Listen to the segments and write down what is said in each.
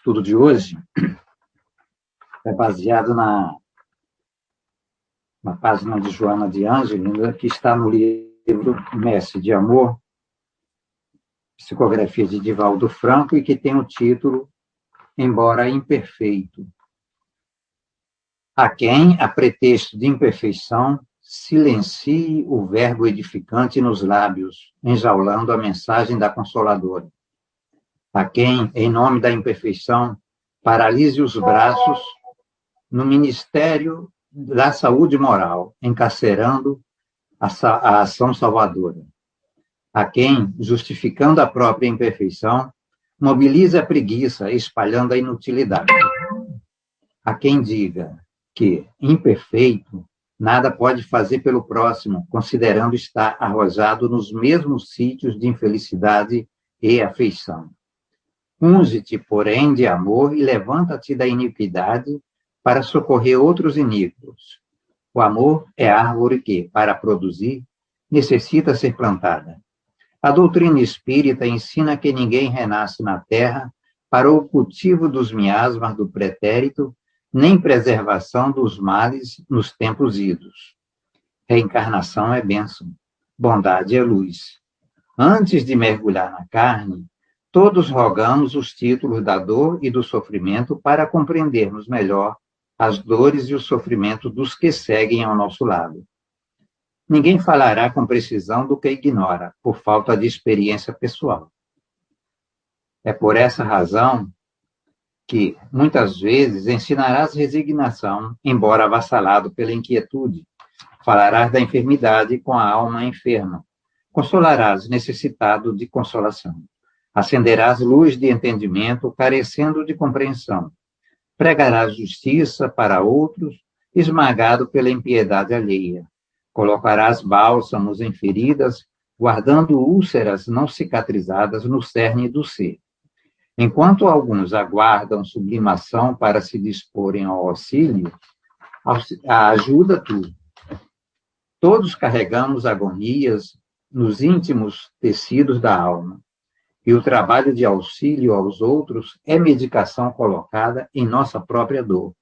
estudo de hoje é baseado na página de Joana de Ângeles, que está no livro Mestre de Amor, psicografia de Divaldo Franco, e que tem o título Embora Imperfeito. A quem, a pretexto de imperfeição, silencie o verbo edificante nos lábios, enjaulando a mensagem da Consoladora. A quem, em nome da imperfeição, paralise os braços no ministério da saúde moral, encarcerando a ação salvadora. A quem, justificando a própria imperfeição, mobilize a preguiça, espalhando a inutilidade. A quem diga que, imperfeito, nada pode fazer pelo próximo, considerando estar arrojado nos mesmos sítios de infelicidade e afeição. Unge-te, porém, de amor e levanta-te da iniquidade para socorrer outros iníquos. O amor é árvore que, para produzir, necessita ser plantada. A doutrina espírita ensina que ninguém renasce na terra para o cultivo dos miasmas do pretérito, nem preservação dos males nos tempos idos. Reencarnação é bênção, bondade é luz. Antes de mergulhar na carne, todos rogamos os títulos da dor e do sofrimento para compreendermos melhor as dores e o sofrimento dos que seguem ao nosso lado. Ninguém falará com precisão do que ignora, por falta de experiência pessoal. É por essa razão que, muitas vezes, ensinarás resignação, embora avassalado pela inquietude. Falarás da enfermidade com a alma enferma. Consolarás necessitado de consolação. Acenderás luz de entendimento, carecendo de compreensão. Pregarás justiça para outros, esmagado pela impiedade alheia. Colocarás bálsamos em feridas, guardando úlceras não cicatrizadas no cerne do ser. Enquanto alguns aguardam sublimação para se disporem ao auxílio, ajuda tu. Todos carregamos agonias nos íntimos tecidos da alma. E o trabalho de auxílio aos outros é medicação colocada em nossa própria dor.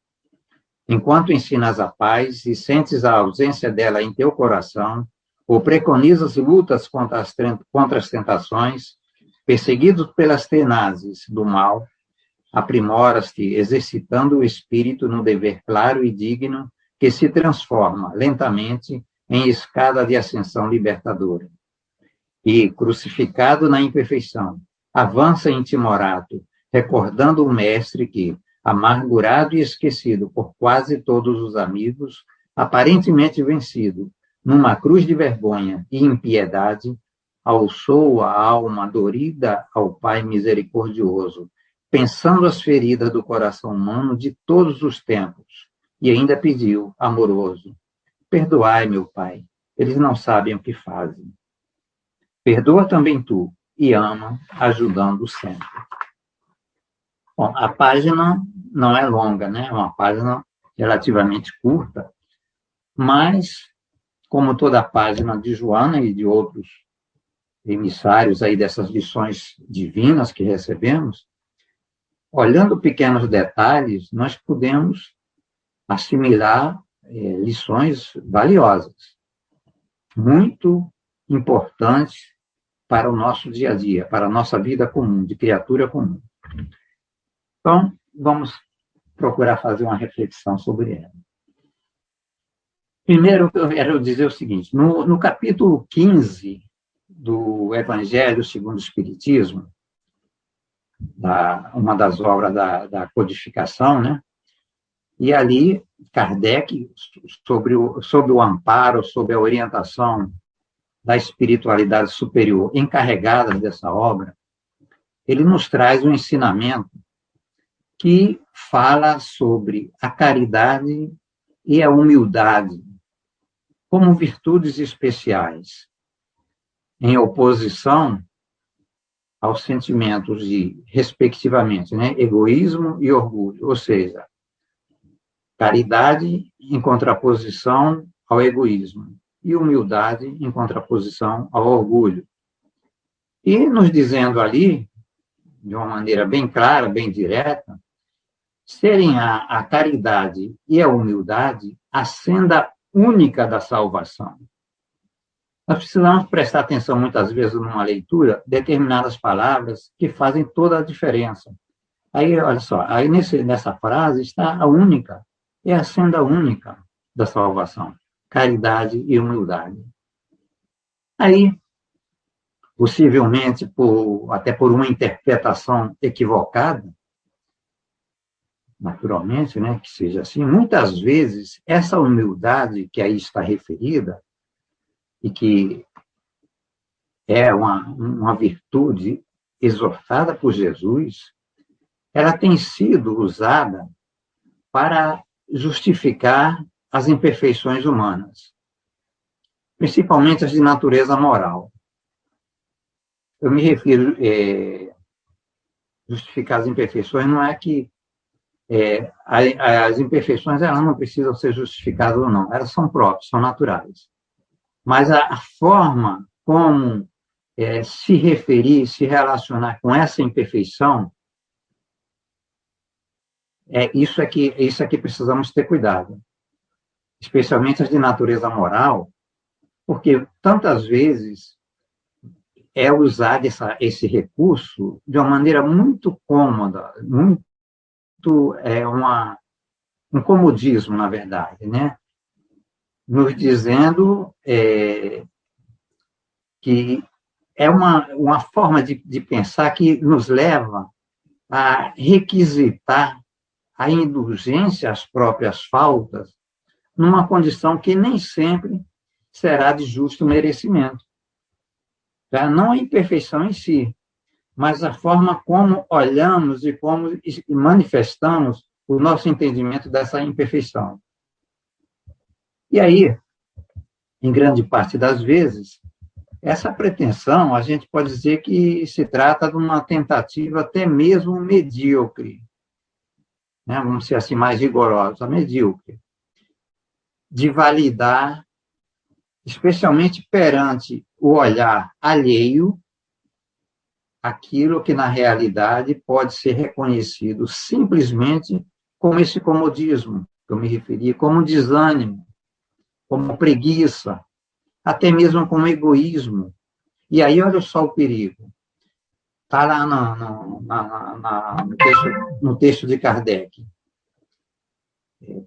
Enquanto ensinas a paz e sentes a ausência dela em teu coração, ou preconizas lutas contra as tentações, perseguidos pelas tenazes do mal, aprimoras-te exercitando o espírito no dever claro e digno que se transforma lentamente em escada de ascensão libertadora. E, crucificado na imperfeição, avança em timorato, recordando o mestre que, amargurado e esquecido por quase todos os amigos, aparentemente vencido, numa cruz de vergonha e impiedade, alçou a alma dorida ao Pai misericordioso, pensando as feridas do coração humano de todos os tempos, e ainda pediu, amoroso, perdoai, meu Pai, eles não sabem o que fazem. Perdoa também tu, e ama, ajudando sempre. Bom, a página não é longa, né? É uma página relativamente curta, mas, como toda a página de Joana e de outros emissários aí dessas lições divinas que recebemos, olhando pequenos detalhes, nós podemos assimilar lições valiosas, muito importantes para o nosso dia a dia, para a nossa vida comum, de criatura comum. Então, vamos procurar fazer uma reflexão sobre ela. Primeiro, eu quero dizer o seguinte, no capítulo 15 do Evangelho segundo o Espiritismo, uma das obras da codificação, né? E ali, Kardec, sob o amparo, sob a orientação da espiritualidade superior encarregada dessa obra, ele nos traz um ensinamento que fala sobre a caridade e a humildade como virtudes especiais, em oposição aos sentimentos de, respectivamente, né, egoísmo e orgulho, ou seja, caridade em contraposição ao egoísmo e humildade em contraposição ao orgulho. E nos dizendo ali, de uma maneira bem clara, bem direta, serem a caridade e a humildade a senda única da salvação. Nós precisamos prestar atenção, muitas vezes, numa leitura, determinadas palavras que fazem toda a diferença. Aí, olha só, aí nessa frase está a única, é a senda única da salvação, caridade e humildade. Aí, possivelmente, até por uma interpretação equivocada, naturalmente, né, que seja assim, muitas vezes essa humildade que aí está referida, e que é uma virtude exortada por Jesus, ela tem sido usada para justificar as imperfeições humanas, principalmente as de natureza moral. Eu me refiro justificar as imperfeições, não é que as imperfeições elas não precisam ser justificadas ou não, elas são próprias, são naturais. Mas a forma como se referir, se relacionar com essa imperfeição, isso é que precisamos ter cuidado, especialmente as de natureza moral, porque tantas vezes é usado esse recurso de uma maneira muito cômoda, muito um comodismo, na verdade, né? Nos dizendo que é uma forma de pensar que nos leva a requisitar a indulgência às próprias faltas numa condição que nem sempre será de justo merecimento. Já não a imperfeição em si, mas a forma como olhamos e como manifestamos o nosso entendimento dessa imperfeição. E aí, em grande parte das vezes, essa pretensão, a gente pode dizer que se trata de uma tentativa até mesmo medíocre, né? Vamos ser assim mais rigorosos, a medíocre, de validar, especialmente perante o olhar alheio, aquilo que na realidade pode ser reconhecido simplesmente como esse comodismo, que eu me referi, como desânimo, como preguiça, até mesmo como egoísmo. E aí, olha só o perigo. Está lá no texto de Kardec.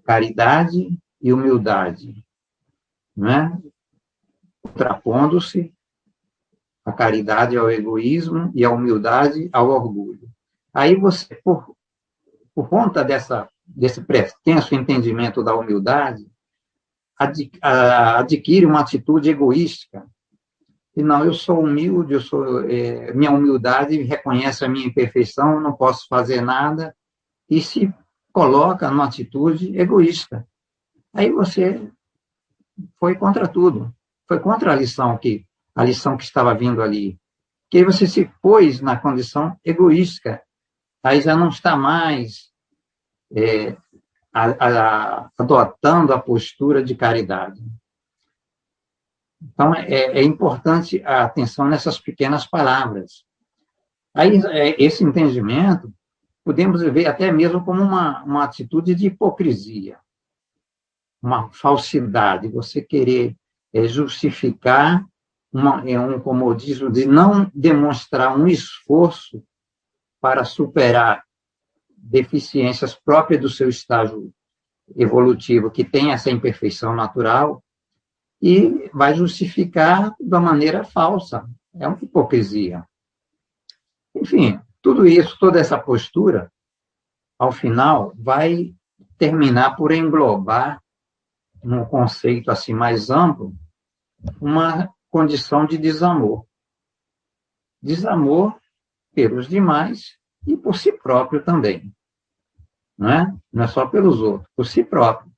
Caridade e humildade, né? Contrapondo-se a caridade ao egoísmo e a humildade ao orgulho. Aí você, por conta desse pretenso entendimento da humildade, adquire uma atitude egoística. E não, eu sou humilde, minha humildade reconhece a minha imperfeição, não posso fazer nada, e se coloca numa atitude egoísta. Aí você foi contra tudo, foi contra a lição que estava vindo ali. Que aí você se pôs na condição egoísta, aí já não está mais adotando a postura de caridade. Então, é importante a atenção nessas pequenas palavras. Aí, esse entendimento, podemos ver até mesmo como uma atitude de hipocrisia, uma falsidade, você querer justificar um comodismo de não demonstrar um esforço para superar deficiências próprias do seu estágio evolutivo, que tem essa imperfeição natural, e vai justificar de uma maneira falsa. É uma hipocrisia. Enfim, tudo isso, toda essa postura, ao final, vai terminar por englobar, num conceito assim mais amplo, uma condição de desamor. Desamor pelos demais e por si próprio também. Não é? Não é só pelos outros, por si próprio.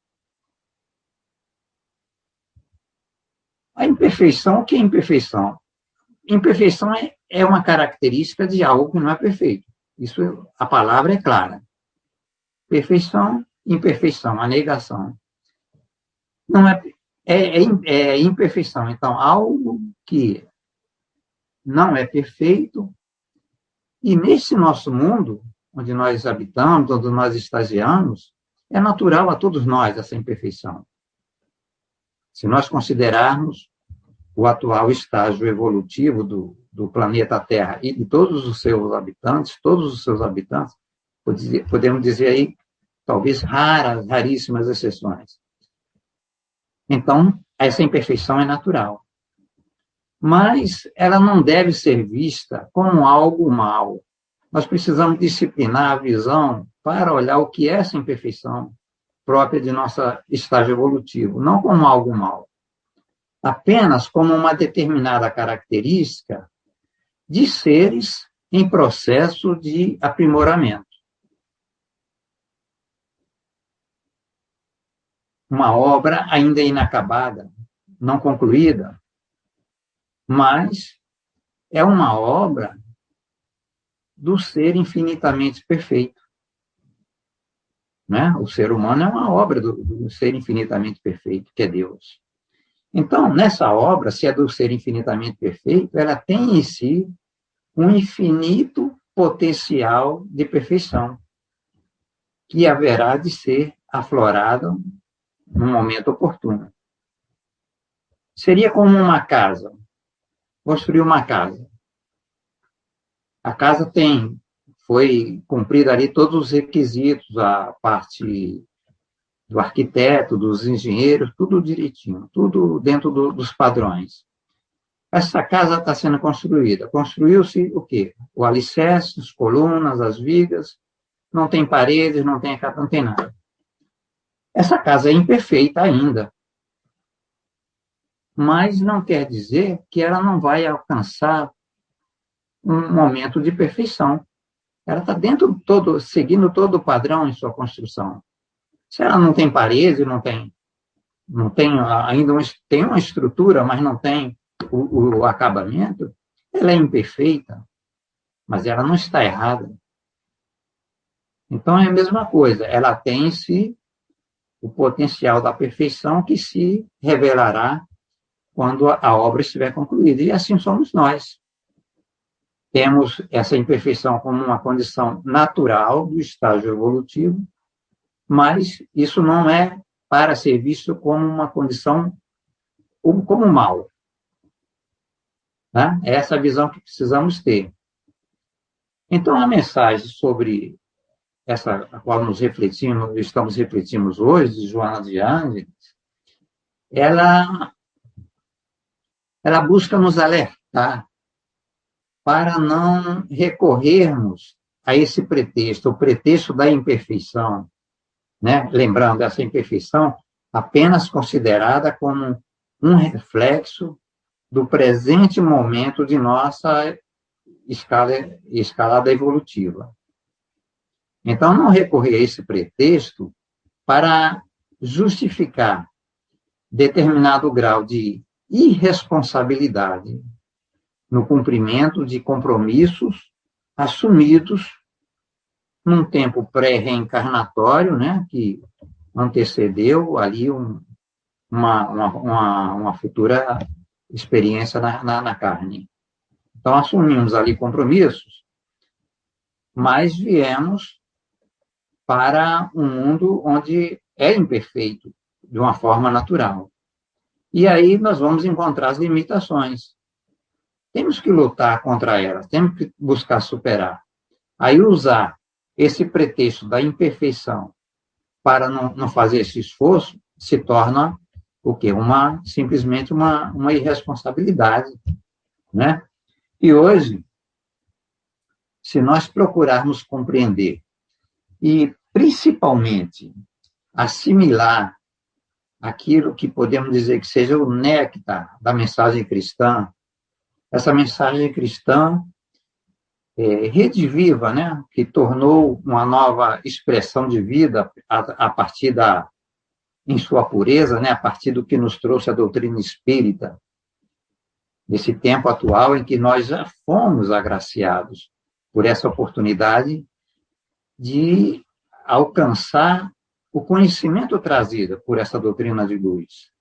A imperfeição, o que é imperfeição? Imperfeição é uma característica de algo que não é perfeito. Isso, a palavra é clara. Perfeição, imperfeição, a negação. Não é imperfeição. Então, algo que não é perfeito E nesse nosso mundo, onde nós habitamos, onde nós estagiamos, é natural a todos nós essa imperfeição. Se nós considerarmos o atual estágio evolutivo do planeta Terra e de todos os seus habitantes, podemos dizer aí, talvez raríssimas exceções. Então, essa imperfeição é natural. Mas ela não deve ser vista como algo mal. Nós precisamos disciplinar a visão para olhar o que é essa imperfeição própria de nosso estágio evolutivo, não como algo mal, apenas como uma determinada característica de seres em processo de aprimoramento. Uma obra ainda inacabada, não concluída, mas é uma obra do ser infinitamente perfeito. Né? O ser humano é uma obra do ser infinitamente perfeito, que é Deus. Então, nessa obra, se é do ser infinitamente perfeito, ela tem em si um infinito potencial de perfeição, que haverá de ser aflorado no momento oportuno. Seria como uma casa. Construir uma casa. A casa foi cumprida ali todos os requisitos, a parte do arquiteto, dos engenheiros, tudo direitinho, tudo dentro dos padrões. Essa casa está sendo construída. Construiu-se o quê? O alicerce, as colunas, as vigas, não tem paredes, não tem nada. Essa casa é imperfeita ainda, mas não quer dizer que ela não vai alcançar um momento de perfeição. Ela está seguindo todo o padrão em sua construção. Se ela não tem parede, não tem ainda tem uma estrutura, mas não tem o acabamento, ela é imperfeita, mas ela não está errada. Então é a mesma coisa, ela tem em si o potencial da perfeição que se revelará quando a obra estiver concluída. E assim somos nós. Temos essa imperfeição como uma condição natural do estágio evolutivo, mas isso não é para ser visto como uma condição, como mal. Né? É essa visão que precisamos ter. Então, a mensagem sobre essa a qual estamos refletindo hoje, de Joana de Ângeles, ela busca nos alertar para não recorrermos a esse pretexto, o pretexto da imperfeição, né? Lembrando, essa imperfeição apenas considerada como um reflexo do presente momento de nossa escalada evolutiva. Então, não recorrer a esse pretexto para justificar determinado grau de irresponsabilidade no cumprimento de compromissos assumidos num tempo pré-reencarnatório, né, que antecedeu ali uma futura experiência na carne. Então, assumimos ali compromissos, mas viemos para um mundo onde é imperfeito, de uma forma natural. E aí nós vamos encontrar as limitações. Temos que lutar contra elas, temos que buscar superar. Aí usar esse pretexto da imperfeição para não fazer esse esforço se torna o quê? Simplesmente uma irresponsabilidade, né? E hoje, se nós procurarmos compreender e, principalmente, assimilar aquilo que podemos dizer que seja o néctar da mensagem cristã, essa mensagem cristã rediviva, né, que tornou uma nova expressão de vida a partir em sua pureza, né, a partir do que nos trouxe a doutrina espírita, nesse tempo atual em que nós já fomos agraciados por essa oportunidade de alcançar o conhecimento trazido por essa doutrina de luz.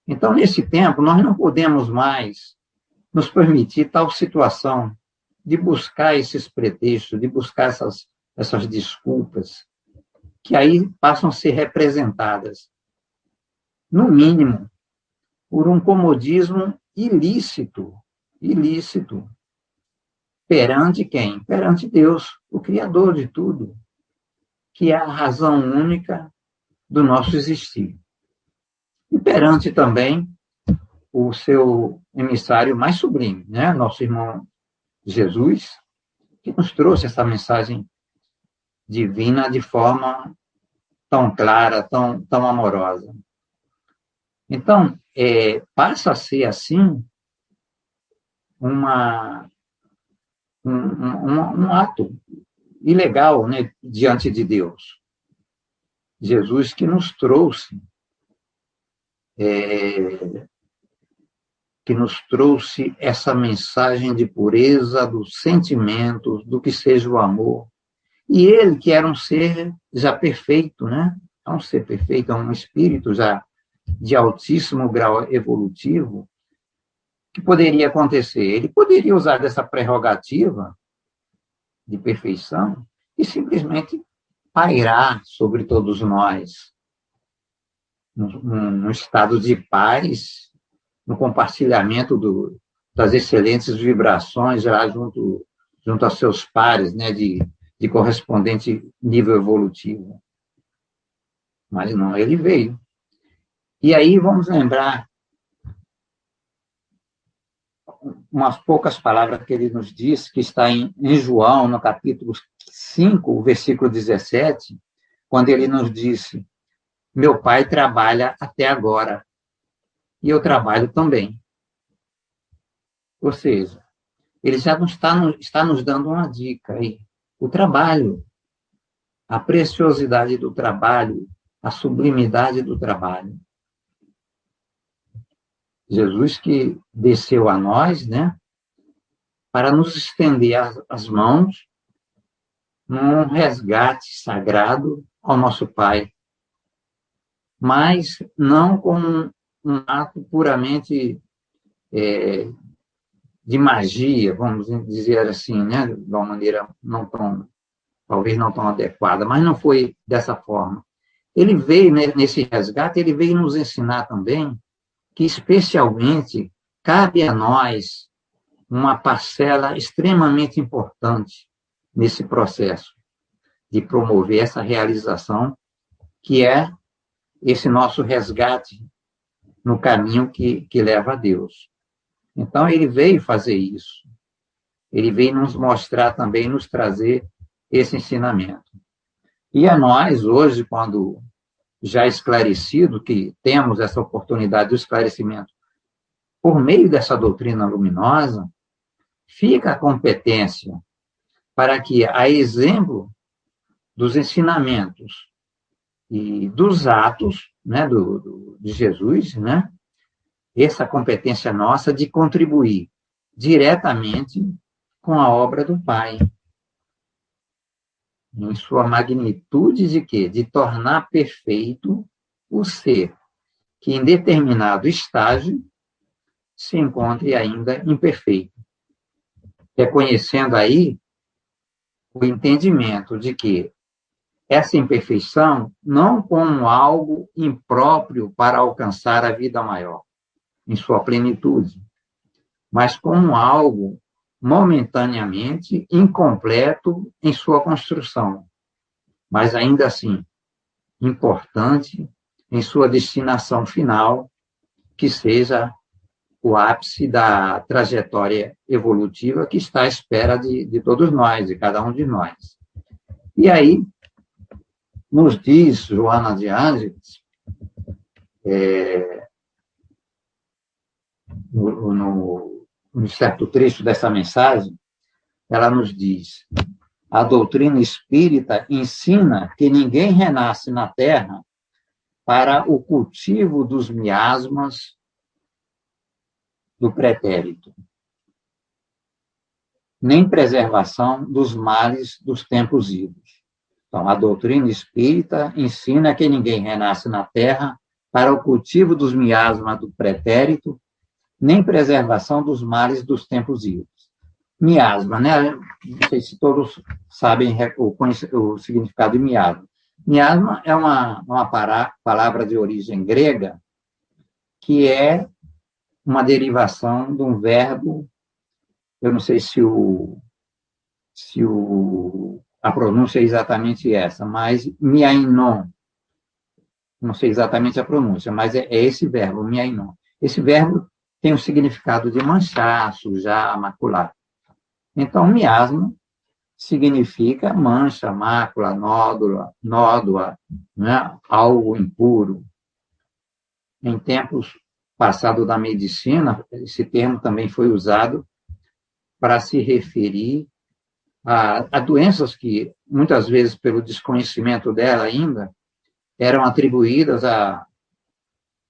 Então, nesse tempo, nós não podemos mais nos permitir tal situação de buscar esses pretextos, de buscar essas desculpas, que aí passam a ser representadas, no mínimo, por um comodismo ilícito, perante quem? Perante Deus, o Criador de tudo, que é a razão única do nosso existir. E perante também o seu emissário mais sublime, né? Nosso irmão Jesus, que nos trouxe essa mensagem divina de forma tão clara, tão amorosa. Então, passa a ser, assim, um ato ilegal, né, diante de Deus. Jesus que nos trouxe essa mensagem de pureza dos sentimentos, do que seja o amor. E ele, que era um ser já perfeito, né? É um ser perfeito, é um espírito já de altíssimo grau evolutivo, o que poderia acontecer? Ele poderia usar dessa prerrogativa de perfeição e simplesmente pairar sobre todos nós, num estado de paz, no compartilhamento das excelentes vibrações lá junto aos seus pares, né, de correspondente nível evolutivo. Mas não, ele veio. E aí vamos lembrar umas poucas palavras que ele nos diz, que está em João, no capítulo 5, o versículo 17, quando ele nos disse: meu pai trabalha até agora, e eu trabalho também. Ou seja, ele já está nos dando uma dica aí. O trabalho, a preciosidade do trabalho, a sublimidade do trabalho. Jesus que desceu a nós, né, para nos estender as mãos num resgate sagrado ao nosso Pai, mas não como um ato puramente de magia, vamos dizer assim, né, de uma maneira talvez não tão adequada, mas não foi dessa forma. Ele veio, nesse resgate, ele veio nos ensinar também que, especialmente, cabe a nós uma parcela extremamente importante nesse processo de promover essa realização, que é esse nosso resgate no caminho que leva a Deus. Então, ele veio fazer isso. Ele veio nos mostrar também, nos trazer esse ensinamento. E a nós, hoje, quando já esclarecido, que temos essa oportunidade de esclarecimento por meio dessa doutrina luminosa, fica a competência para que, a exemplo dos ensinamentos e dos atos, né, de Jesus, né, essa competência nossa de contribuir diretamente com a obra do Pai, em sua magnitude de quê? De tornar perfeito o ser que, em determinado estágio, se encontre ainda imperfeito. Reconhecendo aí o entendimento de que essa imperfeição não como algo impróprio para alcançar a vida maior, em sua plenitude, mas como algo momentaneamente incompleto em sua construção, mas ainda assim importante em sua destinação final, que seja o ápice da trajetória evolutiva que está à espera de todos nós, de cada um de nós. E aí, nos diz Joana de Ângeles, no certo trecho dessa mensagem, ela nos diz: a doutrina espírita ensina que ninguém renasce na Terra para o cultivo dos miasmas do pretérito, nem preservação dos males dos tempos idos. Então, a doutrina espírita ensina que ninguém renasce na Terra para o cultivo dos miasmas do pretérito, nem preservação dos males dos tempos idos. Miasma, né? Não sei se todos sabem o significado de miasma. Miasma é uma palavra de origem grega que é uma derivação de um verbo, eu não sei a pronúncia é exatamente essa, mas miainon, não sei exatamente a pronúncia, mas é esse verbo, miainon. Esse verbo tem o significado de manchar, sujar, macular. Então, miasma significa mancha, mácula, nódoa, né? Algo impuro. Em tempos passados da medicina, esse termo também foi usado para se referir a doenças que, muitas vezes, pelo desconhecimento dela ainda, eram atribuídas vamos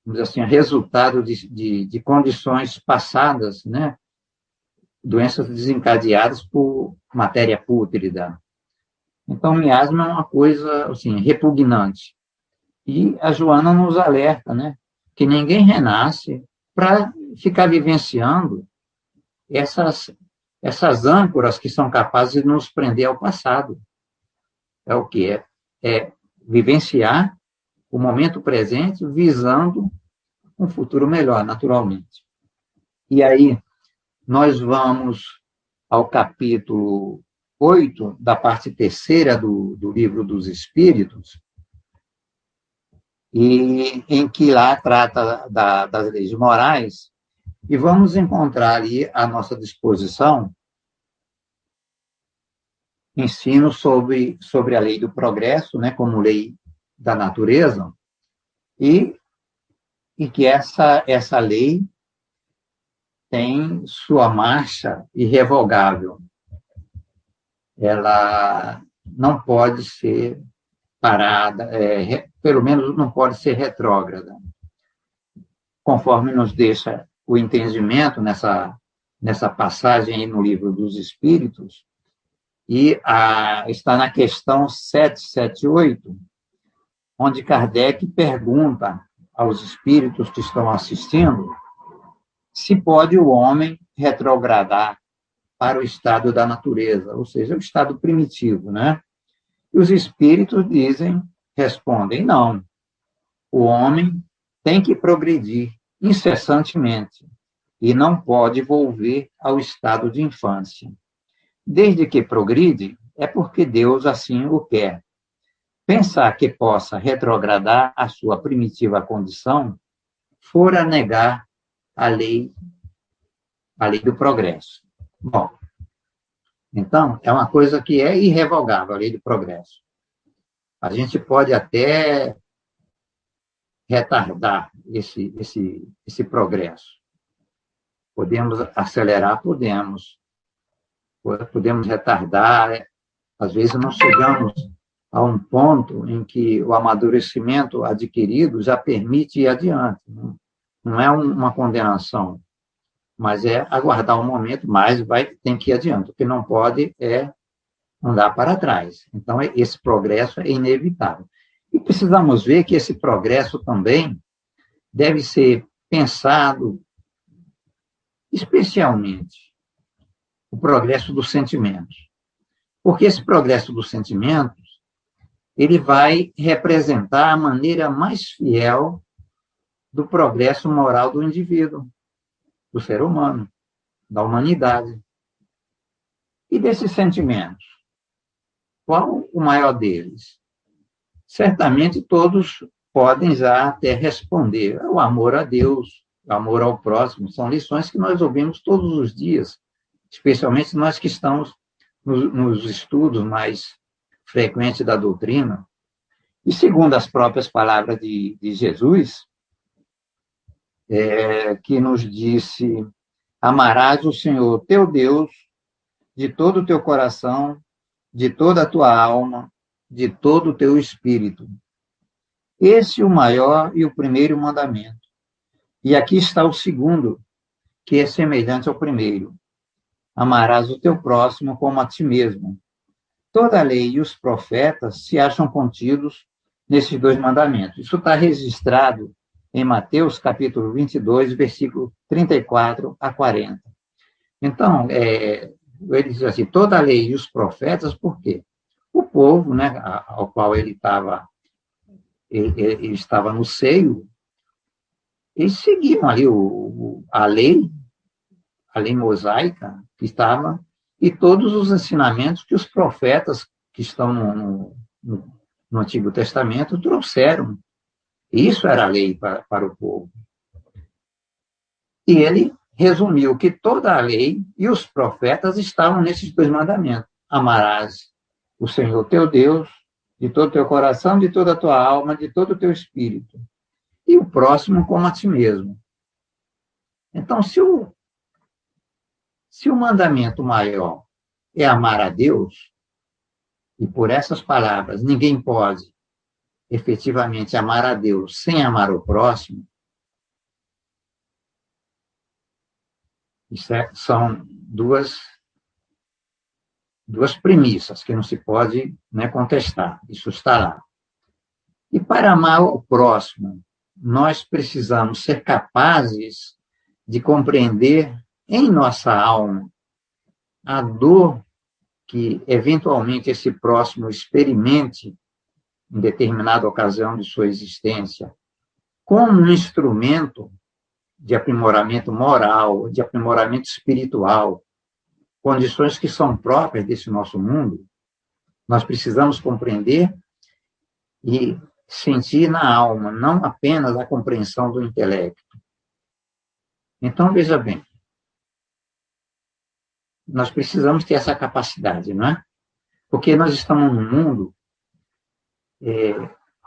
dizer assim, a resultado de condições passadas, né? Doenças desencadeadas por matéria pútrida. Então, miasma é uma coisa assim, repugnante. E a Joana nos alerta, né? Que ninguém renasce para ficar vivenciando essas âncoras que são capazes de nos prender ao passado. É o que é? É vivenciar o momento presente visando um futuro melhor, naturalmente. E aí, nós vamos ao capítulo 8, da parte terceira do Livro dos Espíritos, e em que lá trata das leis morais, e vamos encontrar ali à nossa disposição ensino sobre a lei do progresso, né, como lei da natureza, e que essa lei tem sua marcha irrevogável. Ela não pode ser parada, pelo menos não pode ser retrógrada. Conforme nos deixa o entendimento nessa passagem aí no Livro dos Espíritos, e está na questão 778, onde Kardec pergunta aos espíritos que estão assistindo se pode o homem retrogradar para o estado da natureza, ou seja, o estado primitivo, né? E os espíritos respondem, não. O homem tem que progredir incessantemente e não pode volver ao estado de infância. Desde que progride, é porque Deus assim o quer. Pensar que possa retrogradar a sua primitiva condição fora negar a lei do progresso. Bom, então, é uma coisa que é irrevogável, a lei do progresso. A gente pode até retardar esse progresso. Podemos acelerar, podemos retardar. Às vezes, não chegamos a um ponto em que o amadurecimento adquirido já permite ir adiante. Não é uma condenação, mas é aguardar um momento, mas tem que ir adiante. O que não pode é andar para trás. Então, esse progresso é inevitável. E precisamos ver que esse progresso também deve ser pensado, especialmente, o progresso dos sentimentos. Porque esse progresso dos sentimentos, ele vai representar a maneira mais fiel do progresso moral do indivíduo, do ser humano, da humanidade. E desses sentimentos, qual o maior deles? Certamente todos podem já até responder. O amor a Deus, o amor ao próximo, são lições que nós ouvimos todos os dias, especialmente nós que estamos nos estudos mais frequentes da doutrina. E segundo as próprias palavras de Jesus, que nos disse: amarás o Senhor teu Deus de todo o teu coração, de toda a tua alma, de todo o teu espírito. Esse é o maior e o primeiro mandamento. E aqui está o segundo, que é semelhante ao primeiro. Amarás o teu próximo como a ti mesmo. Toda a lei e os profetas se acham contidos nesses dois mandamentos. Isso está registrado em Mateus, capítulo 22, versículo 34 a 40. Então, ele diz assim, toda a lei e os profetas, por quê? O povo, né, ao qual ele estava no seio, eles seguiam ali a lei mosaica que estava, e todos os ensinamentos que os profetas que estão no Antigo Testamento trouxeram. Isso era a lei para o povo. E ele resumiu que toda a lei e os profetas estavam nesses dois mandamentos. Amarás o Senhor teu Deus de todo o teu coração, de toda a tua alma, de todo o teu espírito. E o próximo como a ti mesmo. Então, se o mandamento maior é amar a Deus, e por essas palavras ninguém pode efetivamente amar a Deus sem amar o próximo, isso são duas premissas que não se pode, né, contestar. Isso está lá. E para amar o próximo, nós precisamos ser capazes de compreender em nossa alma a dor que, eventualmente, esse próximo experimente em determinada ocasião de sua existência, como um instrumento de aprimoramento moral, de aprimoramento espiritual, condições que são próprias desse nosso mundo, nós precisamos compreender e sentir na alma, não apenas a compreensão do intelecto. Então, veja bem, nós precisamos ter essa capacidade, não é? Porque nós estamos num mundo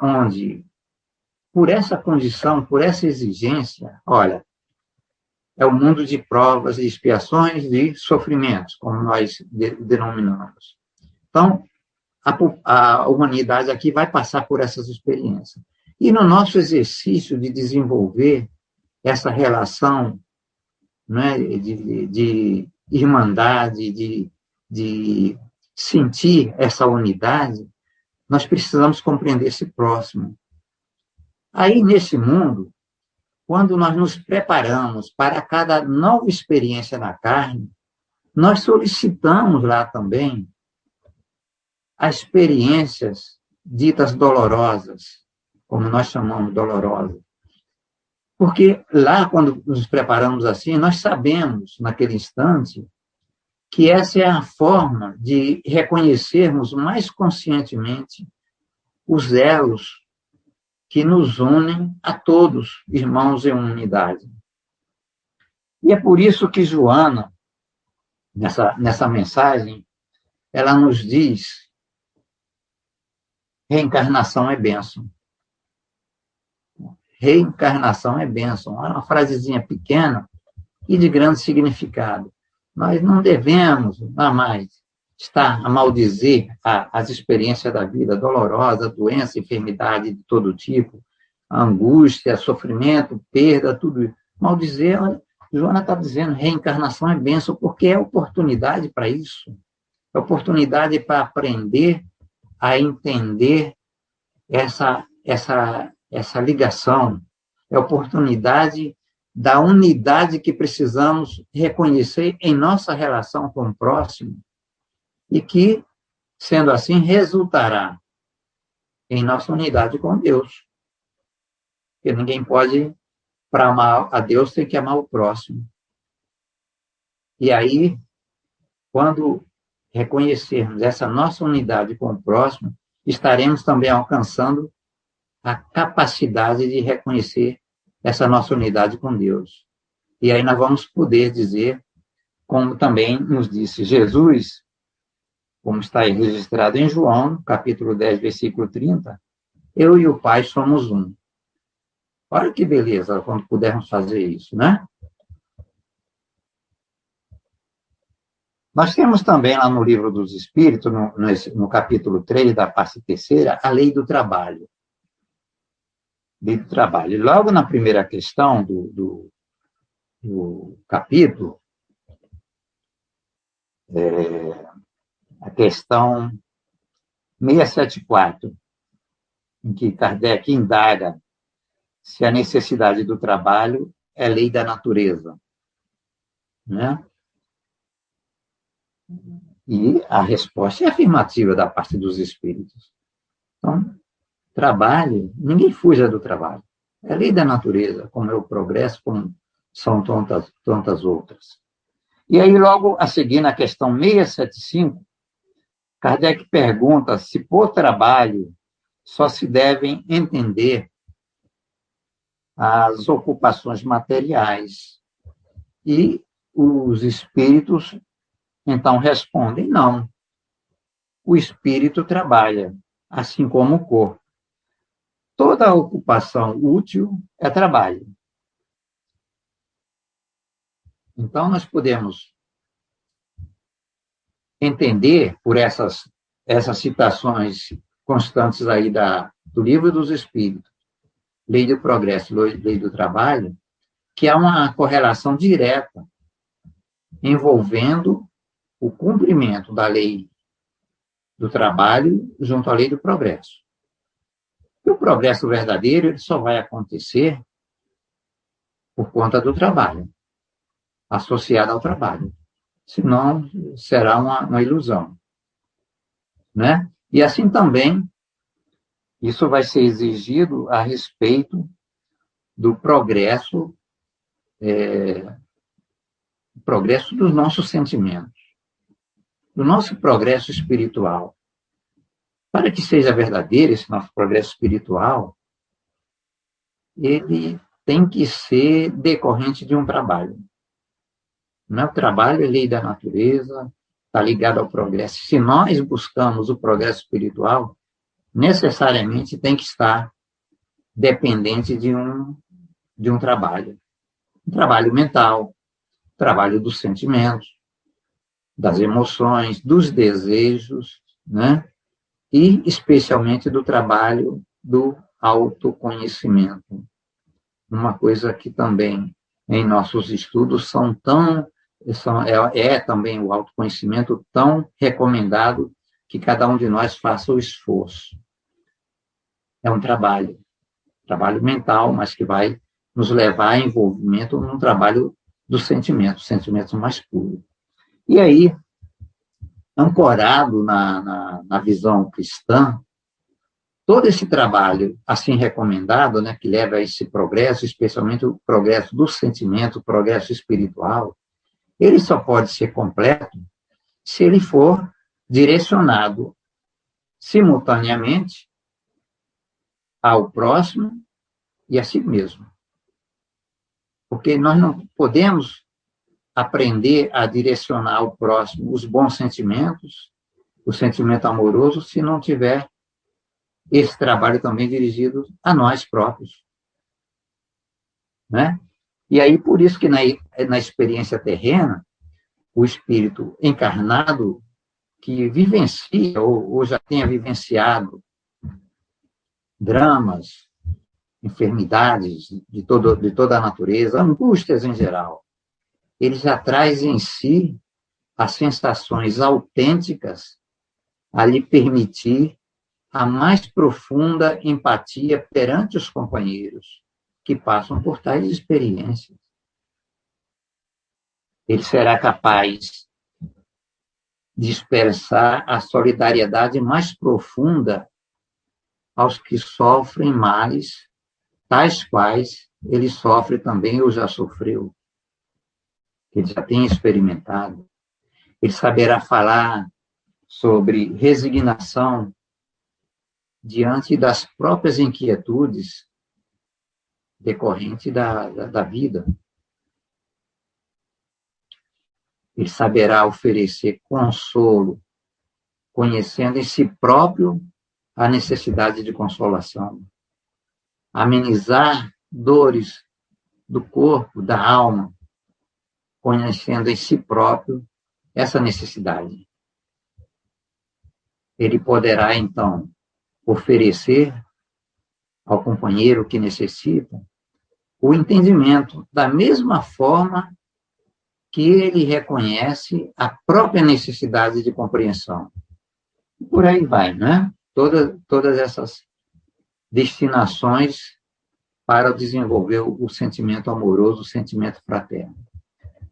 onde, por essa condição, por essa exigência, olha, é o mundo de provas, de expiações, de sofrimentos, como nós denominamos. Então, a humanidade aqui vai passar por essas experiências. E no nosso exercício de desenvolver essa relação, né, de irmandade, de sentir essa unidade, nós precisamos compreender esse próximo. Aí, nesse mundo, quando nós nos preparamos para cada nova experiência na carne, nós solicitamos lá também as experiências ditas dolorosas, como nós chamamos dolorosas. Porque lá, quando nos preparamos assim, nós sabemos, naquele instante, que essa é a forma de reconhecermos mais conscientemente os elos que nos unem a todos, irmãos em unidade. E é por isso que Joana, nessa mensagem, ela nos diz: reencarnação é bênção. Reencarnação é bênção. É uma frasezinha pequena e de grande significado. Nós não devemos, jamais, estar a maldizer as experiências da vida dolorosa, doença, enfermidade de todo tipo, angústia, sofrimento, perda, tudo isso. Maldizer, Joana está dizendo, reencarnação é bênção, porque é oportunidade para isso. É oportunidade para aprender a entender essa ligação. É oportunidade da unidade que precisamos reconhecer em nossa relação com o próximo e que, sendo assim, resultará em nossa unidade com Deus. Porque ninguém pode, para amar a Deus, tem que amar o próximo. E aí, quando reconhecermos essa nossa unidade com o próximo, estaremos também alcançando a capacidade de reconhecer essa nossa unidade com Deus. E aí nós vamos poder dizer, como também nos disse Jesus, como está aí registrado em João, capítulo 10, versículo 30, eu e o Pai somos um. Olha que beleza quando pudermos fazer isso, né? Nós temos também lá no Livro dos Espíritos, no capítulo 3, da parte terceira, a lei do trabalho. Lei do trabalho. E logo na primeira questão do capítulo, a questão 674, em que Kardec indaga se a necessidade do trabalho é lei da natureza, né? E a resposta é afirmativa da parte dos espíritos. Então, trabalho, ninguém fuja do trabalho. É lei da natureza, como é o progresso, como são tantas outras. E aí, logo a seguir, na questão 675, Kardec pergunta se por trabalho só se devem entender as ocupações materiais. E os espíritos, então, respondem: não. O espírito trabalha, assim como o corpo. Toda ocupação útil é trabalho. Então, nós podemos entender, por essas citações constantes aí do Livro dos Espíritos, Lei do Progresso, Lei do Trabalho, que há uma correlação direta envolvendo o cumprimento da lei do trabalho junto à lei do progresso. E o progresso verdadeiro ele só vai acontecer por conta do trabalho, associado ao trabalho. Senão, será uma ilusão. Né? E assim também, isso vai ser exigido a respeito do progresso, progresso dos nossos sentimentos, do nosso progresso espiritual. Para que seja verdadeiro esse nosso progresso espiritual, ele tem que ser decorrente de um trabalho. Não é o trabalho, é lei da natureza, está ligado ao progresso. Se nós buscamos o progresso espiritual, necessariamente tem que estar dependente de um trabalho. Um trabalho mental, trabalho dos sentimentos, das emoções, dos desejos, né? E especialmente do trabalho do autoconhecimento. Uma coisa que também em nossos estudos é também o autoconhecimento tão recomendado que cada um de nós faça o esforço. É um trabalho mental, mas que vai nos levar a envolvimento num trabalho dos sentimentos mais puros. E aí, ancorado na visão cristã, todo esse trabalho assim recomendado, né, que leva a esse progresso, especialmente o progresso do sentimento, o progresso espiritual, ele só pode ser completo se ele for direcionado simultaneamente ao próximo e a si mesmo. Porque nós não podemos aprender a direcionar ao próximo os bons sentimentos, o sentimento amoroso, se não tiver esse trabalho também dirigido a nós próprios. Né? E aí, por isso que na experiência terrena, o espírito encarnado que vivencia ou já tenha vivenciado dramas, enfermidades de toda a natureza, angústias em geral, ele já traz em si as sensações autênticas a lhe permitir a mais profunda empatia perante os companheiros que passam por tais experiências. Ele será capaz de expressar a solidariedade mais profunda aos que sofrem males, tais quais ele sofre também ou já sofreu, que ele já tem experimentado. Ele saberá falar sobre resignação diante das próprias inquietudes decorrentes da vida. Ele saberá oferecer consolo, conhecendo em si próprio a necessidade de consolação. Amenizar dores do corpo, da alma, conhecendo em si próprio essa necessidade. Ele poderá, então, oferecer ao companheiro que necessita o entendimento da mesma forma que ele reconhece a própria necessidade de compreensão. E por aí vai, né? Todas essas destinações para desenvolver o sentimento amoroso, o sentimento fraterno.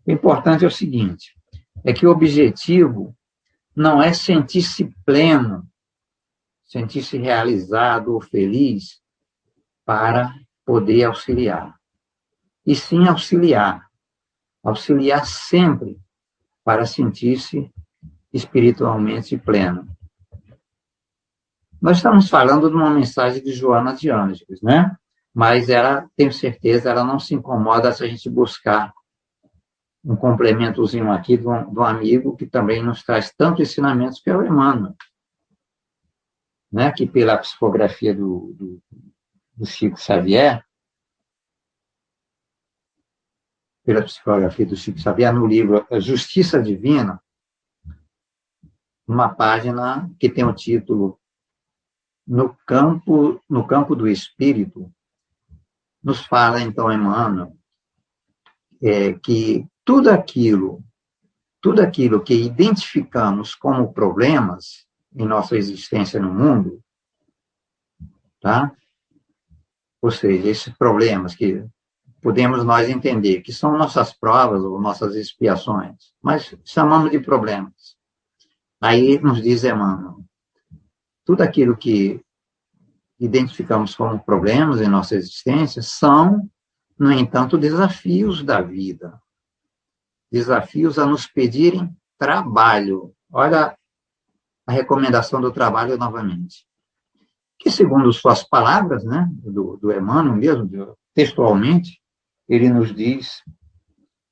O importante é o seguinte, é que o objetivo não é sentir-se pleno, sentir-se realizado ou feliz para poder auxiliar. E sim auxiliar. Auxiliar sempre para sentir-se espiritualmente pleno. Nós estamos falando de uma mensagem de Joana de Ângeles, né? Mas ela, tenho certeza, ela não se incomoda se a gente buscar um complementozinho aqui de um amigo que também nos traz tantos ensinamentos, que é o Emmanuel, né? Que pela psicografia do Chico Xavier, no livro Justiça Divina, numa página que tem o título No campo do Espírito, nos fala, então, Emmanuel, que tudo aquilo que identificamos como problemas em nossa existência no mundo, tá? Ou seja, esses problemas que podemos nós entender que são nossas provas ou nossas expiações, mas chamamos de problemas. Aí nos diz Emmanuel, tudo aquilo que identificamos como problemas em nossa existência são, no entanto, desafios da vida. Desafios a nos pedirem trabalho. Olha a recomendação do trabalho novamente. Que, segundo suas palavras, né, do Emmanuel mesmo, textualmente, ele nos diz: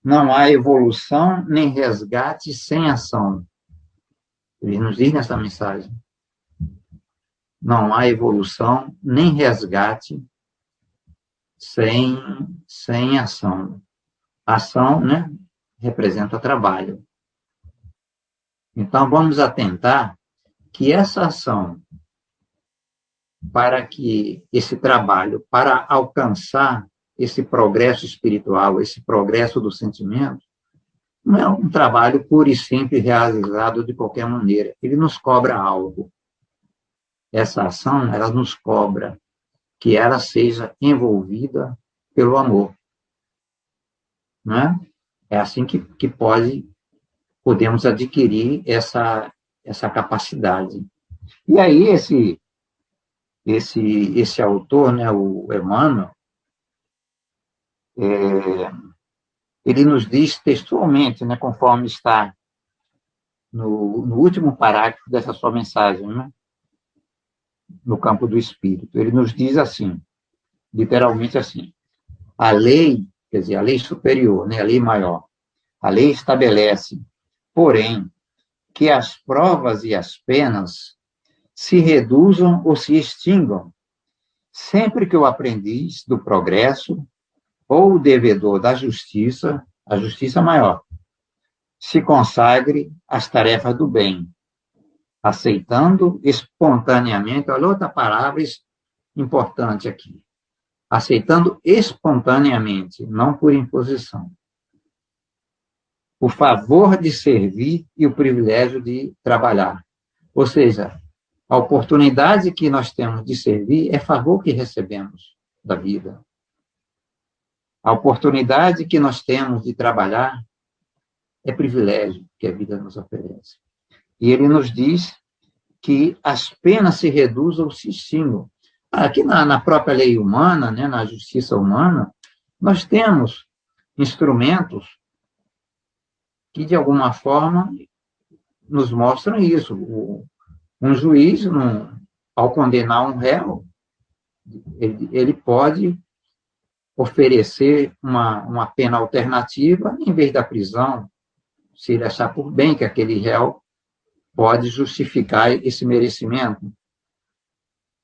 não há evolução nem resgate sem ação. Ele nos diz nessa mensagem: não há evolução nem resgate sem ação. Ação, né, representa trabalho. Então, vamos atentar que essa ação, para que esse trabalho, para alcançar esse progresso espiritual, esse progresso do sentimento, não é um trabalho puro e simples realizado de qualquer maneira. Ele nos cobra algo. Essa ação, ela nos cobra que ela seja envolvida pelo amor. Não é? É assim que podemos adquirir essa capacidade. E aí, esse autor, né, o Emmanuel, ele nos diz textualmente, né, conforme está no último parágrafo dessa sua mensagem, né, no campo do espírito. Ele nos diz assim, literalmente assim: a lei, quer dizer, a lei superior, né, a lei maior, a lei estabelece, porém, que as provas e as penas se reduzam ou se extingam, sempre que o aprendiz do progresso ou o devedor da justiça, a justiça maior, se consagre às tarefas do bem, aceitando espontaneamente, olha outra palavra importante aqui, aceitando espontaneamente, não por imposição, o favor de servir e o privilégio de trabalhar. Ou seja, a oportunidade que nós temos de servir é favor que recebemos da vida. A oportunidade que nós temos de trabalhar é privilégio que a vida nos oferece. E ele nos diz que as penas se reduzem ou se extinguem. Aqui na própria lei humana, né, na justiça humana, nós temos instrumentos que, de alguma forma, nos mostram isso. Um juiz, ao condenar um réu, ele pode oferecer uma pena alternativa em vez da prisão, se ele achar por bem que aquele réu pode justificar esse merecimento.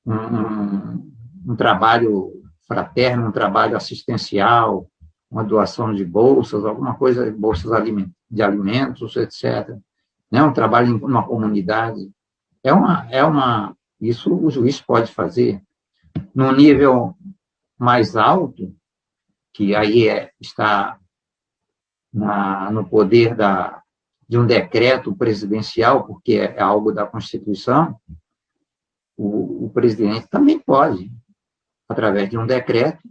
Um trabalho fraterno, um trabalho assistencial, uma doação de bolsas, alguma coisa, bolsas de alimentos, etc. Né? Um trabalho em uma comunidade. Isso o juiz pode fazer. Num nível mais alto, que aí está no poder de um decreto presidencial, porque é algo da Constituição, o presidente também pode, através de um decreto,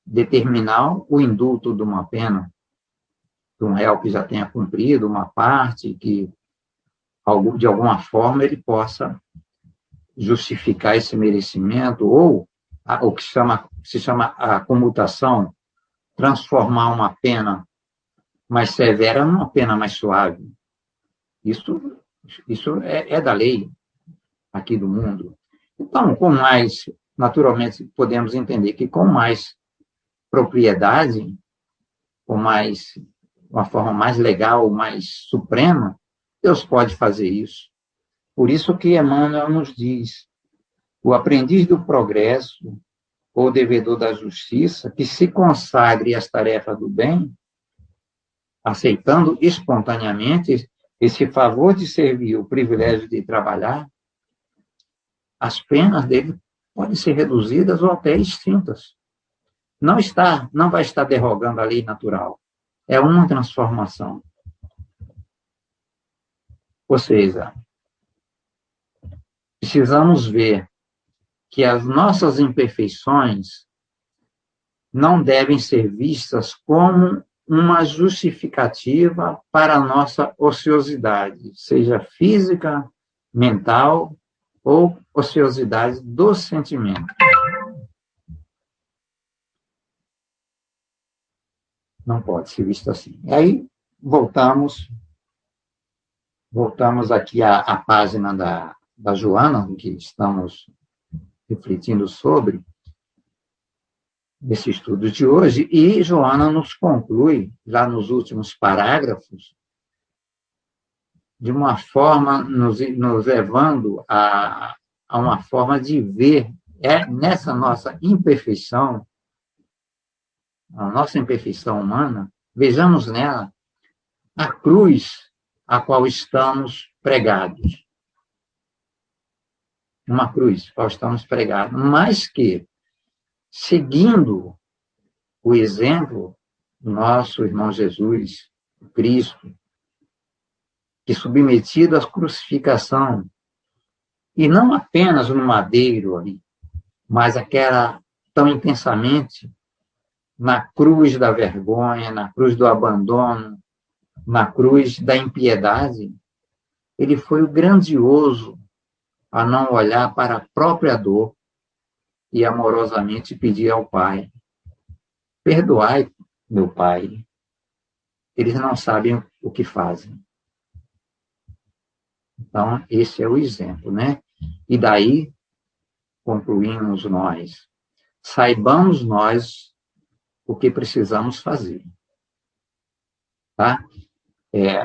determinar o indulto de uma pena, de um réu que já tenha cumprido uma parte, que de alguma forma, ele possa justificar esse merecimento, ou o que se chama a comutação, transformar uma pena mais severa numa pena mais suave. Isso é da lei aqui do mundo. Então, naturalmente, podemos entender que com mais propriedade, uma forma mais legal, mais suprema, Deus pode fazer isso. Por isso que Emmanuel nos diz, o aprendiz do progresso, ou devedor da justiça, que se consagre às tarefas do bem, aceitando espontaneamente esse favor de servir, o privilégio de trabalhar, as penas dele podem ser reduzidas ou até extintas. Não vai estar derrogando a lei natural. É uma transformação. Ou seja, precisamos ver que as nossas imperfeições não devem ser vistas como uma justificativa para a nossa ociosidade, seja física, mental ou ociosidade do sentimento. Não pode ser visto assim. E aí, voltamos aqui à página da Joana, em que estamos refletindo sobre esse estudo de hoje, e Joana nos conclui, lá nos últimos parágrafos, de uma forma, nos levando a uma forma de ver nessa nossa imperfeição, a nossa imperfeição humana, vejamos nela a cruz a qual estamos pregados. Uma cruz a qual estamos pregados, mas que, seguindo o exemplo do nosso irmão Jesus, Cristo, que submetido à crucificação, e não apenas no madeiro ali, mas aquela tão intensamente na cruz da vergonha, na cruz do abandono, na cruz da impiedade, ele foi o grandioso a não olhar para a própria dor e amorosamente pedir ao Pai: perdoai, meu Pai, eles não sabem o que fazem. Então, esse é o exemplo, né? E daí, concluímos nós, saibamos nós o que precisamos fazer. Tá?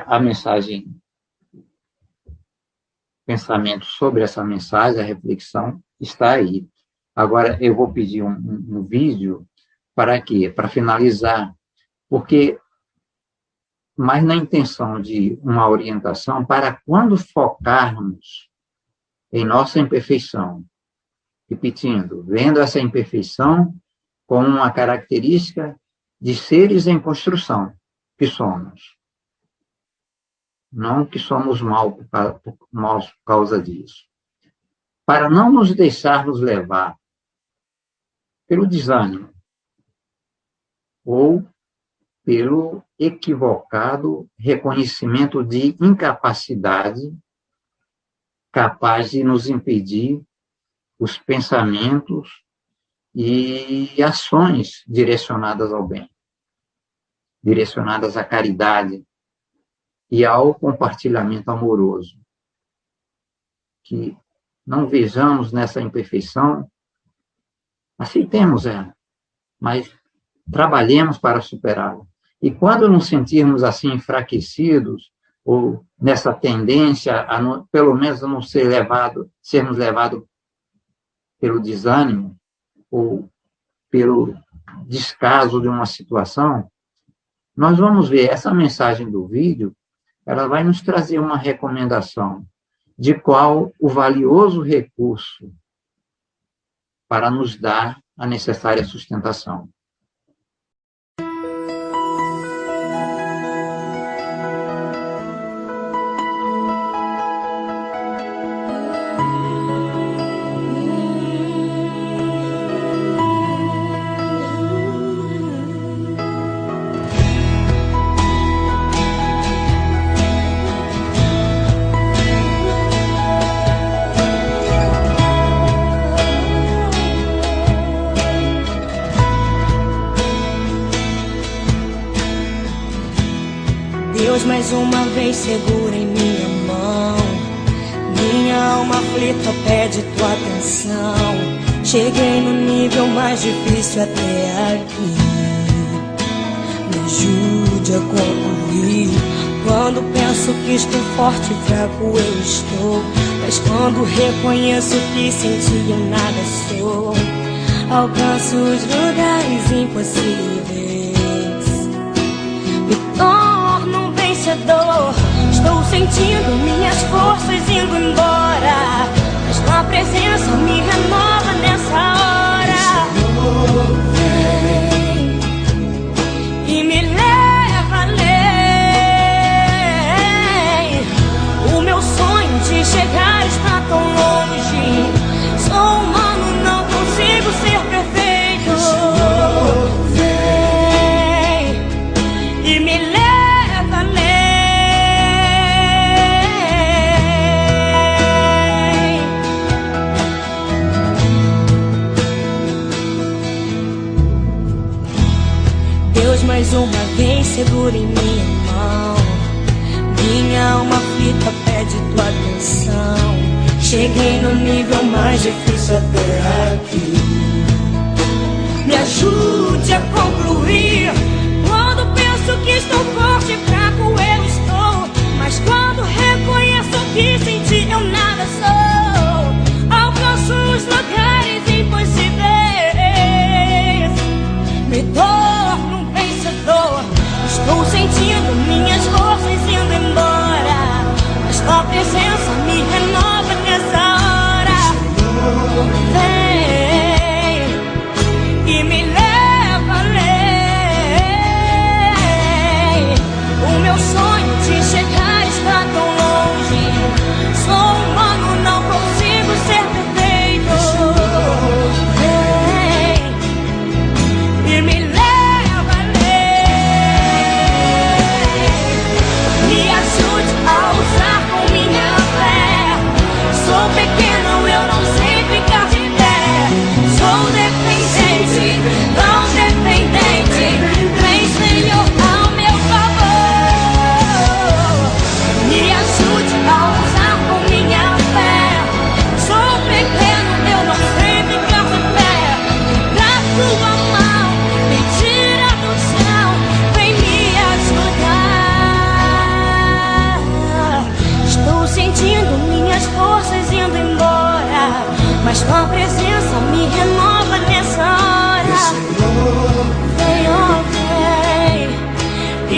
A mensagem, pensamento sobre essa mensagem, a reflexão, está aí. Agora, eu vou pedir um vídeo para quê? Para finalizar, porque, mas na intenção de uma orientação para quando focarmos em nossa imperfeição, repetindo, vendo essa imperfeição como uma característica de seres em construção, que somos. Não que somos maus por causa disso. Para não nos deixarmos levar pelo desânimo ou pelo equivocado reconhecimento de incapacidade capaz de nos impedir os pensamentos e ações direcionadas ao bem, direcionadas à caridade e ao compartilhamento amoroso. Que não vejamos nessa imperfeição, aceitemos ela, mas trabalhemos para superá-la. E quando nos sentirmos assim enfraquecidos, ou nessa tendência a, pelo menos, a não sermos levados pelo desânimo, ou pelo descaso de uma situação, nós vamos ver essa mensagem do vídeo, ela vai nos trazer uma recomendação de qual o valioso recurso para nos dar a necessária sustentação. mais uma vez segura em minha mão. Minha alma aflita pede tua atenção. Cheguei no nível mais difícil até aqui. Me ajude a concluir. Quando penso que estou forte e fraco eu estou, mas quando reconheço que sem ti eu nada sou, alcanço os lugares impossíveis. Me torno um vencedor. Estou sentindo minhas forças indo embora, mas tua presença me renova nessa hora. Vem e me leva além. O meu sonho de chegar está tão longe. Sou humano, não consigo ser perfeito. Vem e me leva além. Deus, mais uma vez segura em minha mão. Minha alma aflita pede tua atenção. Cheguei no nível mais difícil até aqui. Me ajude a concluir. Quando penso que estou forte e fraco eu estou, mas quando reconheço que sem ti eu nada sou, alcanço os lugares impossíveis. Me torno um vencedor. Estou sentindo minhas forças indo embora, mas tua presença me renova nessa hora. Vem e me leva além. O meu sonho de chegar está tão longe. Sou humano, não consigo ser perfeito. Vem e me leva além. Me ajude a usar com minha fé. Sou pequeno, eu não sei ficar de pé. Sou dependente, tão dependente. Vem, Senhor, ao meu favor. Me ajude a usar com minha fé. Sou pequeno, eu não sei ficar de pé. Da tua mão, me tira do chão. Vem me ajudar. Estou sentindo minhas forças indo embora, mas tua presença me renova nessa hora. Vem, oh, vem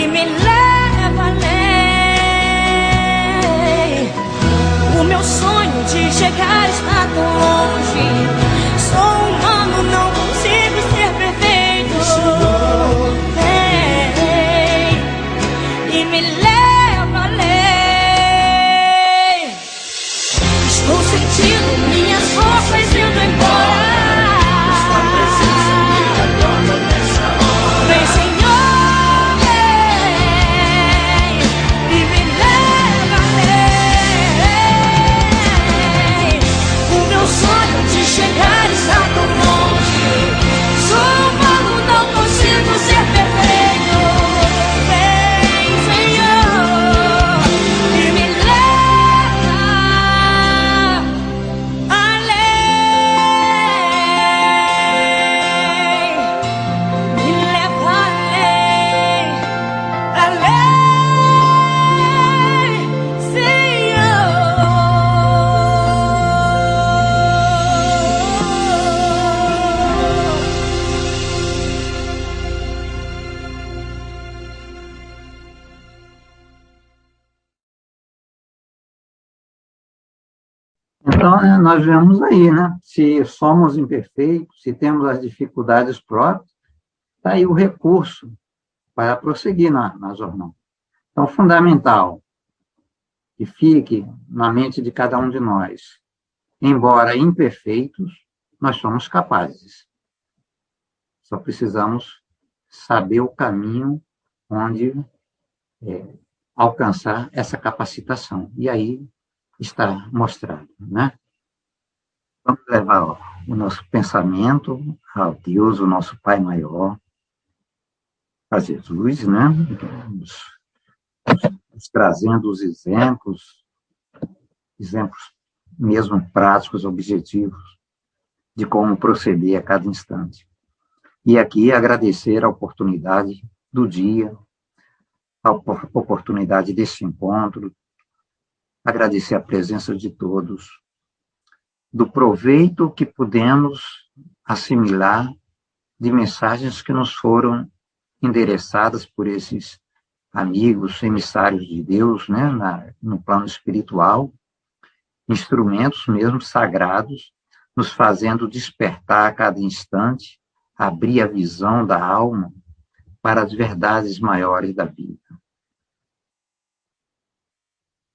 e me leva além. O meu sonho de chegar está tão longe. Sou humano, não consigo ser perfeito. Vem e me leva além. Estou sentindo minhas forças indo embora. Vem, Senhor, vem e me leva além. O meu sonho de chegar está tão longe. Sou humano, não consigo ser perfeito. Vem, Senhor, e me leva além. Me leva além, além, Senhor. Então, né, nós vemos aí, né? Se somos imperfeitos, se temos as dificuldades próprias, está aí o recurso para prosseguir na jornada. Então, fundamental que fique na mente de cada um de nós, embora imperfeitos, nós somos capazes. Só precisamos saber o caminho onde alcançar essa capacitação. E aí está mostrado, né? Vamos levar o nosso pensamento a Deus, o nosso Pai maior, a Jesus, né? trazendo os exemplos mesmo práticos, objetivos, de como proceder a cada instante. E aqui agradecer a oportunidade do dia, a oportunidade deste encontro, agradecer a presença de todos, do proveito que pudemos assimilar de mensagens que nos foram endereçadas por esses amigos, emissários de Deus, né, no plano espiritual, instrumentos mesmo sagrados, nos fazendo despertar a cada instante, abrir a visão da alma para as verdades maiores da vida.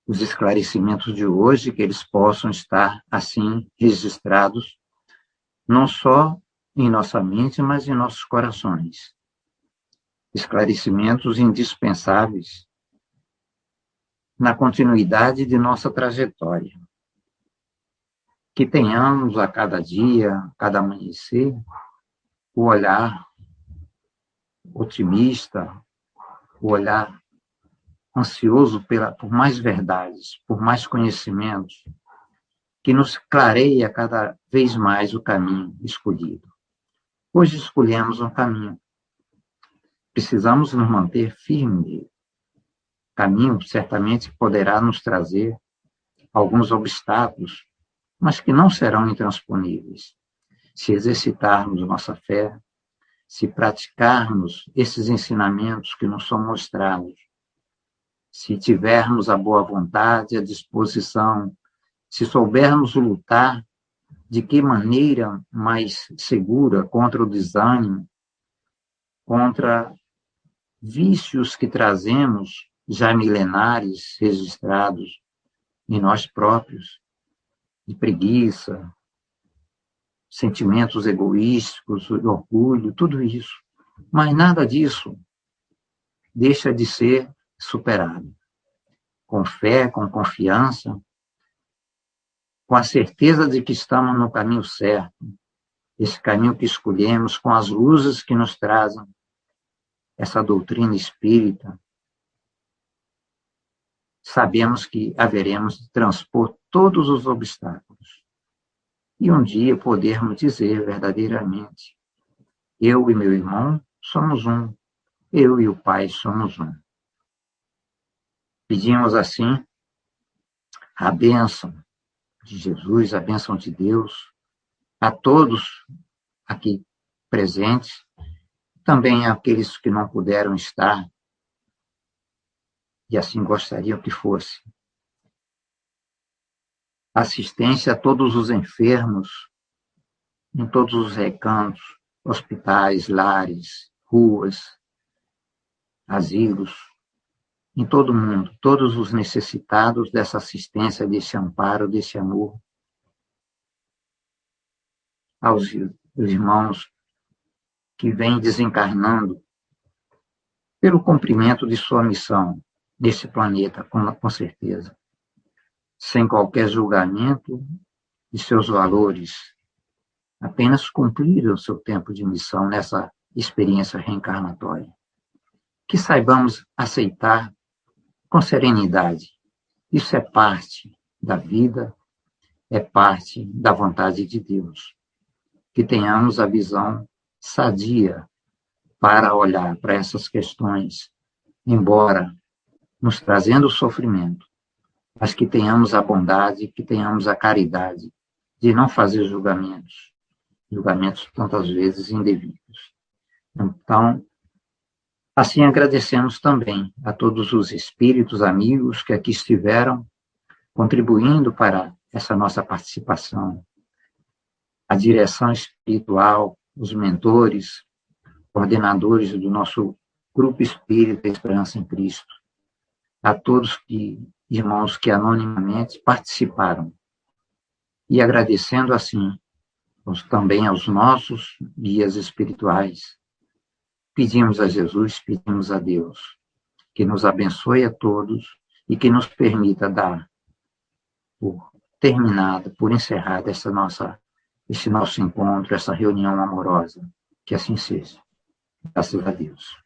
Os esclarecimentos de hoje, que eles possam estar, assim, registrados, não só em nossa mente, mas em nossos corações. Esclarecimentos indispensáveis na continuidade de nossa trajetória. Que tenhamos a cada dia, a cada amanhecer, o olhar otimista, o olhar ansioso por mais verdades, por mais conhecimentos, que nos clareia cada vez mais o caminho escolhido. Hoje escolhemos um caminho. Precisamos nos manter firmes nele. O caminho certamente poderá nos trazer alguns obstáculos, mas que não serão intransponíveis. Se exercitarmos nossa fé, se praticarmos esses ensinamentos que nos são mostrados, se tivermos a boa vontade, a disposição, se soubermos lutar de que maneira mais segura contra o desânimo, contra vícios que trazemos já milenares registrados em nós próprios, de preguiça, sentimentos egoísticos, orgulho, tudo isso. Mas nada disso deixa de ser superado. Com fé, com confiança, com a certeza de que estamos no caminho certo, esse caminho que escolhemos, com as luzes que nos trazem essa doutrina espírita, sabemos que haveremos de transpor todos os obstáculos. E um dia podermos dizer verdadeiramente: eu e meu irmão somos um, eu e o Pai somos um. Pedimos assim a bênção de Jesus, a bênção de Deus, a todos aqui presentes, também àqueles que não puderam estar, e assim gostariam que fosse. Assistência a todos os enfermos, em todos os recantos, hospitais, lares, ruas, asilos, em todo o mundo, todos os necessitados dessa assistência, desse amparo, desse amor. Aos irmãos que vêm desencarnando pelo cumprimento de sua missão nesse planeta, com certeza, sem qualquer julgamento de seus valores, apenas cumprir o seu tempo de missão nessa experiência reencarnatória. Que saibamos aceitar com serenidade. Isso é parte da vida, é parte da vontade de Deus. Que tenhamos a visão sadia para olhar para essas questões, embora nos trazendo sofrimento, mas que tenhamos a bondade, que tenhamos a caridade de não fazer julgamentos tantas vezes indevidos. Então, assim agradecemos também a todos os espíritos amigos que aqui estiveram contribuindo para essa nossa participação, a direção espiritual, os mentores, coordenadores do nosso Grupo Espírita Esperança em Cristo, a todos irmãos que anonimamente participaram. E agradecendo assim também aos nossos guias espirituais, pedimos a Jesus, pedimos a Deus, que nos abençoe a todos e que nos permita dar por terminada, por encerrada esse nosso encontro, essa reunião amorosa. Que assim seja. Graças a Deus.